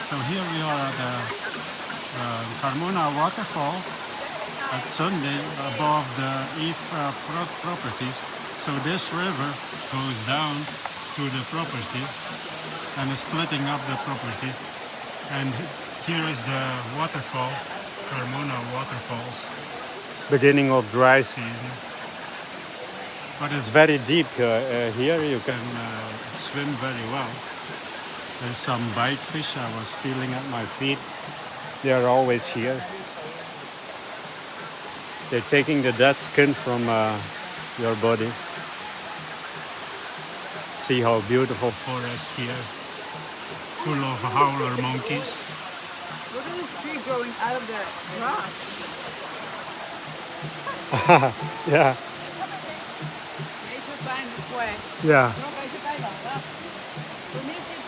So here we are at the Carmona Waterfall at Sunday above the Eve properties. So this river goes down to the property and is splitting up the property. And here is the waterfall, Carmona Waterfalls. Beginning of dry season. But it's very deep here. You can swim very well. There's some bite fish I was feeling at my feet. They are always here. They're taking the dead skin from your body. See how beautiful forest here. Full of howler monkeys. Look at this tree growing out of the rock. Yeah. Nature finds its way. Yeah.